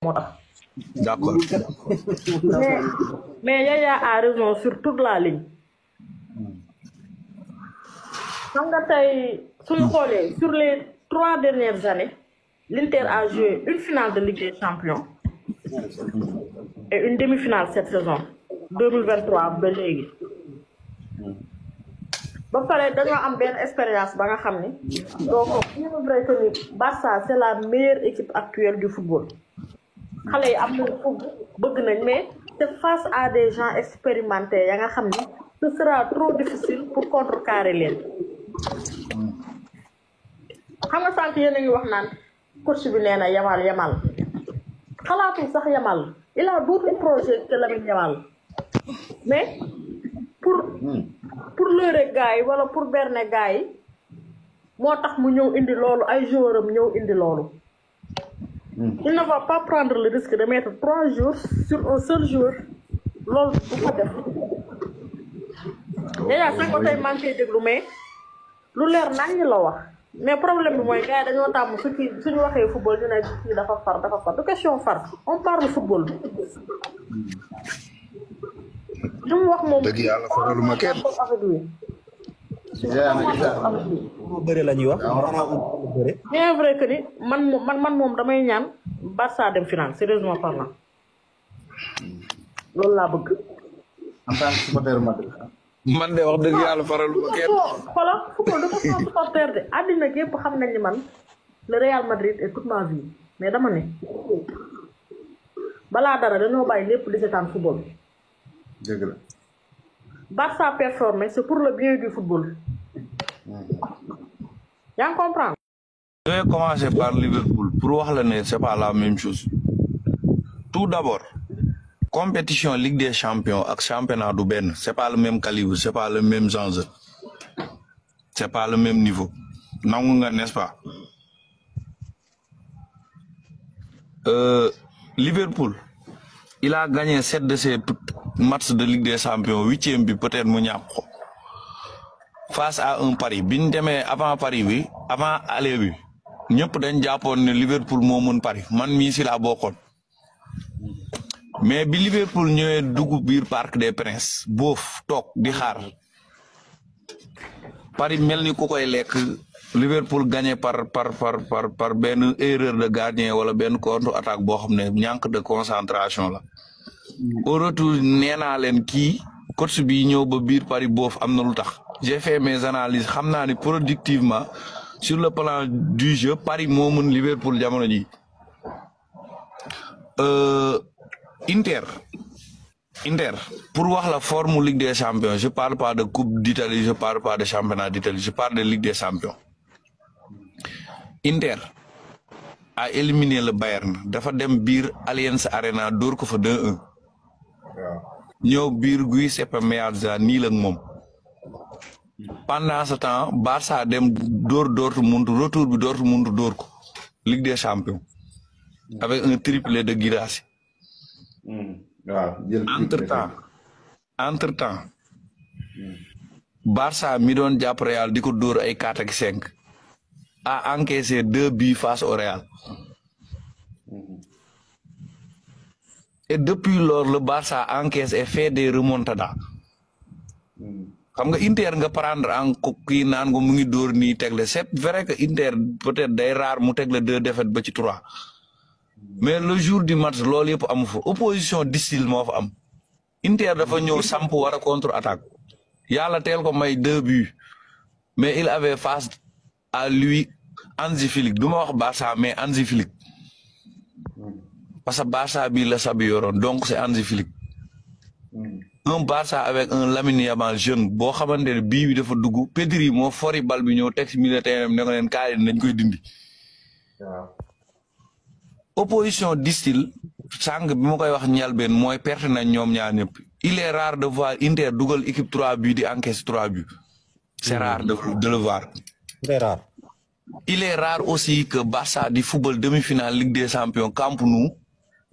moo tax. D'accord. mais Yaya a raison sur toute la ligne. xam nga tey suñu xoolee sur les 3 dernières années l'Inter a joué une finale de Ligue des Champions et une demi-finale cette saison 2023 ba léegi. ba pare dañoo am benn expérience ba nga xam ni donc il est vrai que ni Barça c'est la meilleure équipe actuelle du football xale yi am nañu foofu bëgg nañ mais c'est face à des gens expérimentés ya nga xam ni ce sera trop difficile pour contrecarrer leen. xam nga sànq yéen a ngi wax naan coach bi nee na Yamal xalaatul sax Yamal il a d'autres projets que Lamine Yamal mais pour leurrer gars yi wala pour berner gars yi moo tax mu ñëw indi loolu ay joueurs am ñëw indi loolu. il ne va pas prendre le risque de mettre 3 jours sur un seul joueur loolu bu ko def. déjà sax ko tey maa ngi koy déglu mais lu leer nañ la wax mais problème bi mooy gars yi dañoo tàmm suñu waxee football ñu ne kii dafa far du question far on parle football. li mu wax moom dëgg yàlla faraluma kenn. bëre la ñuy wax. bien vrai que ni man moom damay ñaan Barça dem final sérieusement parlant loolu laa bëgg. en tant que supporter Madrid. man de wax dëgg yàlla faraluma kenn. xoolal football dafa sama supporter de àddina gépp xam nañ ni man le Real Madrid est toute ma vie mais dama ne balaa dara dañoo bàyyi lépp di seetaan football. dëgg la. Barça performer c'est pour le bien du football. yaa ngi comprendre. Je vais commencer par Liverpool pour wax la ne c'est pas la même chose. Tout d'abord compétition Ligue des Champions ak championnat du benn c'est pas le même calibre c'est pas le même enjeu c'est pas le même niveau nangu nga n'est-ce pas. Liverpool il a gagné 7 de ses matchs de Ligue des Champions 8e bi peut-être mu ñàkk ko face à un Paris bi ñu demee avant Paris bi avant aller bi ñëpp dañ jàppoon ne Liverpool moo mën Paris man mii si laa bokkoon mais bi Liverpool ñëwee dugg biir Parc des Princes boof toog di xaar Paris mel ni ku koy lekk Liverpool gagné par benn erreur de gardien wala benn contre-attaque boo xam ne ñàkk de concentration la. Au retour nee naa leen kii coach bi ñëw ba biir Paris boof am na lu tax. J'ai fait mes analyses xam naa ni productivement sur le plan du jeu Paris moo mën Liverpool jamono ji. Inter pour wax la forme Ligue des Champions je parle pas de Coupe d'Italie je parle pas de championnat d'Italie je parle de Ligue des Champions. Inter a éliminé le Bayern dafa dem biir Allianz Arena dóor ko fa 2-1. ñëw biir Giuseppe Meazza nii la moom. Pendant ce temps Barça dem dóor Dortmund retour bi Dortmund dóor ko Ligue des Champions. avec un triplé de Guirassy. entre temps Barça mi doon jàpp Real di ko dóor ay 4 ak 5 a encaissé 2 buts face au Real. Et depuis lors le Barça encaisse et fait des remontadas. xam nga Inter nga prendre en kii naan ko mu ngi dóor nii tegle c'est vrai que Inter peut-être day rare mu tegle 2 défaites ba ci 3 mais le jour du match loolu yëpp amu fa opposition difficile moo fa am. Inter dafa ñëw samp war a contre-attaque yàlla teel ko may 2 buts mais il avait face à lui Hansi Flick du ma wax Barça mais Hansi Flick parce que Barça bi la sabi yoroon donc c'est Hansi Flick. Un Barça avec un Lamine Yamal jeune boo xamante ne bii bi dafa dugg Pedri moo fori bal bi ñëw teg si milieu terrain ne ko leen kaay nañ koy dindi. Opposition distil sànq bi ma koy wax njëlbeen mooy perte nañ ñoom ñaar ñëpp il est rare de voir Inter dugal équipe 3 buts di encaisse 3 buts c'est rare de le voir. Très rare. Il est rare aussi que Barça di football demi-finale Ligue des Champions Camp Nou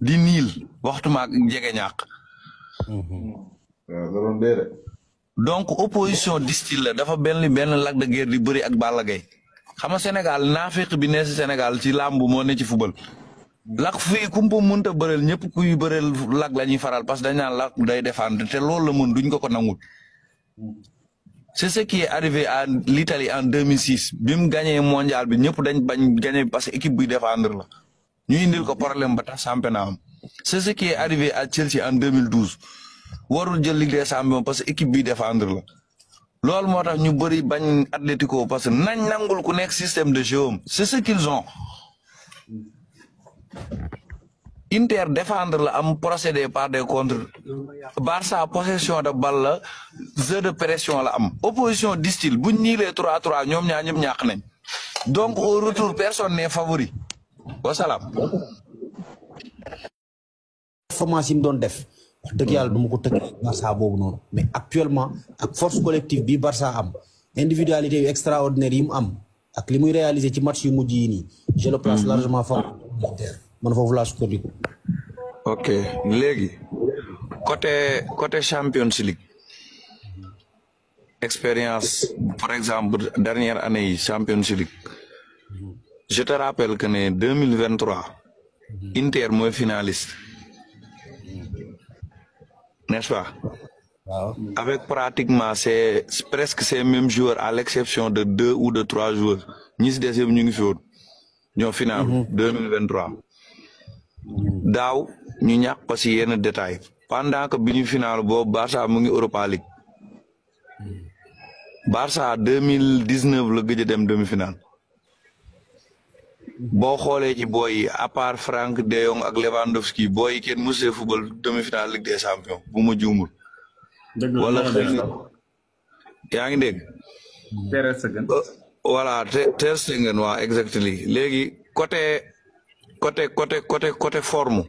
di niil waxtuma ak jege ñàkk. Donc opposition distil la dafa benn Lac de Guiers di bëri ak Balla Gaye xam nga Sénégal naafeq bi ne si Sénégal ci làmb moo ne ci football lak fii kumpa mënta bëreel ñëpp kuy bëreel lak la ñuy faral parce que dañ naan lak day défendre te loolu la mën duñ ko nangul. C'est ce qui est arrivé à l'Italie en 2006 bi mu gagné mondial bi ñëpp dañ bañ gagné parce que équipe buy défendre la ñu indil ko problème ba tax championnat am. C'est ce qui est arrivé à Chelsea en 2012 warul jël Ligue des Champions parce que équipe buy défendre la loolu moo tax ñu bëri bañ Atlético parce que nañ nangul ku nekk système de jeu am c'est ce qu'ils ont. Inter défendre la am procédé par des contres Barça possession de balle la jeu de pression la am opposition di style buñ ñiilee 3-3 ñoom ñaar ñëpp ñàkk nañ donc au retour personne n'est favori wasalaam. performance yi mu doon def wax dëgg yàlla du ma ko tëkk Barça boobu noonu mais actuellement ak force collective bi Barça am individualité yu extraordinaire yi mu am ak li muy réaliser ci match yu mujj yi nii je le place largement fort man foofu laa sukkandiku. ok léegi côté Champions League expérience par exemple dernière année yi Champions League je te rappelle que ne 2023 Inter mooy finaliste n'est-ce pas? waaw avec pratiquement c'est presque ces mêmes joueurs à l'exception de 2 ou de 3 joueurs ñi si des yëpp ñu ngi fi woon ñoo final 2023 daaw ñu ñàkk ko si yenn détails pendant que bi ñu final boobu Barça mu ngi Europa League Barça 2019 la gëj a dem demi-finale boo xoolee ci booy yi à part Franck de Jong ak Lewandowski booy yi kenn mosee football demi-finale Ligue des Champions bu ma juumul. wala xëy na yaa ngi dégg. Ter Stegen. voilà Ter Stegen waa exactly léegi côté forme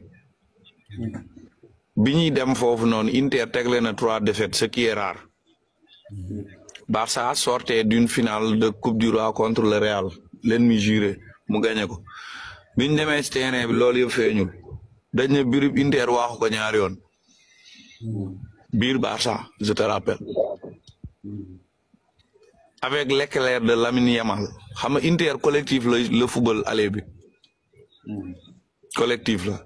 bi ñuy dem foofu noonu Inter tegle na 3 défaites ce qui est rare. Barça sortait d'une finale de Coupe du Roi contre le Real l'ennemi juré mu gagné ko biñ demee ci terrain bi loolu yëpp feeñul dañ ne birib Inter waaxu ko ñaari yoon biir Barça je te rappelle avec l'éclair de Lamine Yamal xam nga Inter collectif le football aller bi collectif la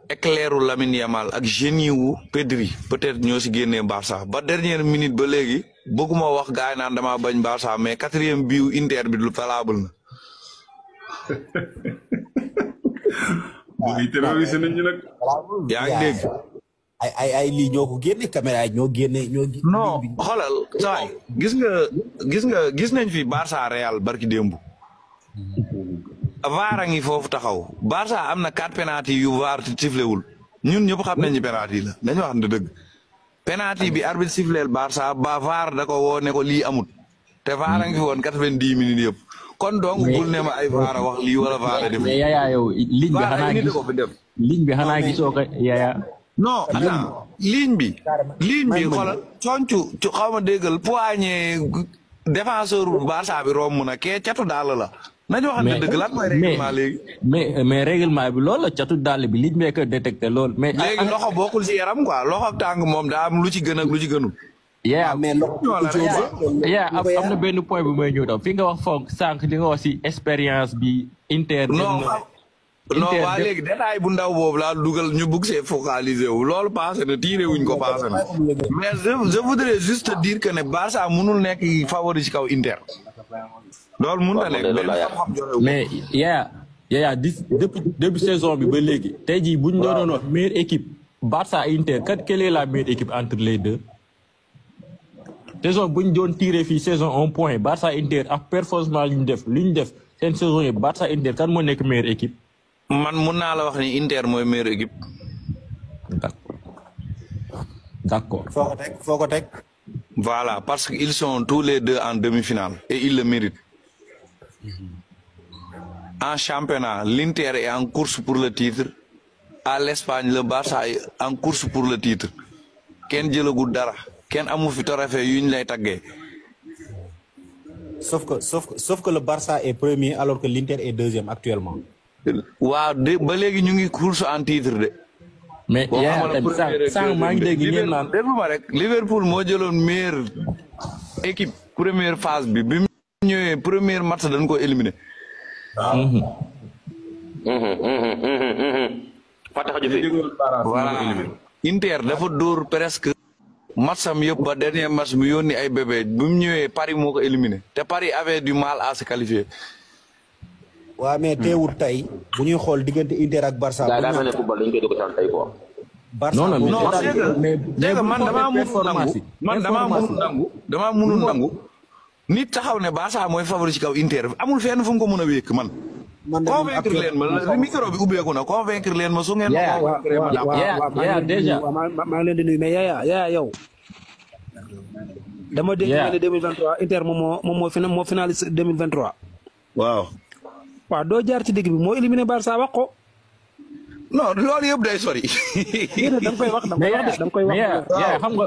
éclairu Lamine Yamal ak génie wu Pedri peut-être ñoo si génnee Barça ba dernière minute ba léegi bëgguma wax gaay naan dama bañ Barça mais 4e biu Inter bi lu valable na. Booy terroriste nañ ñu nag. yaa ngi dégg. ay lii ñoo ko génne caméra yi ñoo génne non xoolal saay gis nañ fi Barça Real barki démb. VAR a ngi foofu taxaw Barça am na 4 penalty yu VAR sifflewul ñun ñëpp xam nañ ni penalty la dañu wax ne dëgg penalty bi arbitre siffleel Barça ba VAR da ko woo ne ko lii amut te VAR a ngi fi woon 90 minutes yëpp kon donc bul ne ma ay VAR a wax lii wala VAR a def mais Yaya yow ligne bi xanaa gisoo ko Yaya non attends ligne bi xoolal concu xaw ma déggal poignée défenseur Barça bi romb na kee catu daal la nañu wax ne dëgg lan mooy règlement léegi. mais règlement bi loolu la catu dàll bi liñ bee ko détecté loolu. mais léegi loxo bokkul si yaram quoi loxo ak tàng moom daa am lu ci gën ak lu ci gënul. yaa mais am na benn point bu may ñëw daw fi nga wax foog sànq li nga wax si expérience bi. Inter non waa léegi détail bu ndaw boobu laa dugal ñu bugg see focaliser wu loolu passé na tiré wuñ ko passé na mais je voudrais juste dire que ne Barça mënul nekk favori ci kaw Inter. loolu mun na nekk mais Yaya depuis saison bi ba léegi tey jii bu ñu doon wax meilleure équipe Barça Inter quelle est la meilleure équipe entre les deux. saison bu ñu doon tiré fii saison 1 point Barça Inter ak performance lu ñu def seen saison yi Barça Inter kan moo nekk meilleure équipe. man mun naa la wax ni Inter mooy meilleure équipe. d'accord. foo ko teg. voilà parce que ils sont tous les deux en demi-finale et ils le méritent. En championnat l'Inter est en course pour le titre à l'Espagne le Barça est en course pour le titre kenn jëlagul dara kenn amu fi trophée yu ñu lay taggee. sauf que le Barça est premier alors que l'Inter est deuxième actuellement. waaw ba léegi ñu ngi course en titre de. mais sànq maa ngi dégg ngeen naan déglu ma rek Liverpool moo jëloon meilleure équipe première phase bi mu ñëwee première match dañ ko éliminé. Fatick xaju fi. voilà Inter dafa dóor presque matcham yëpp ba dernier match mu yónni ay bébé bu mu ñëwee Paris moo ko éliminé te Paris avait du mal à se qualifier. waa mais teewul tey bu ñuy xool diggante Inter ak Barça. daa mel ne football dañ koy dugg ci tey quoi. Barça non non non c'est que man damaa mënul nangu nit taxaw ne Barça mooy favori ci kaw Inter waxamul fenn fu mu ko mën a wékk man. convaincre leen ma micro bi ubbeeku na convaincre leen ma su ngeen. yaa déjà maa ngi leen di nuyu mais yaa yow. dama dégg nga ne 2023 Inter moom moo finaliste 2023. waaw. waaw doo jaar ci digg bi moo éliminé Barça wax ko. non loolu yëpp day sori. da nga koy wax da nga koy wax. xam nga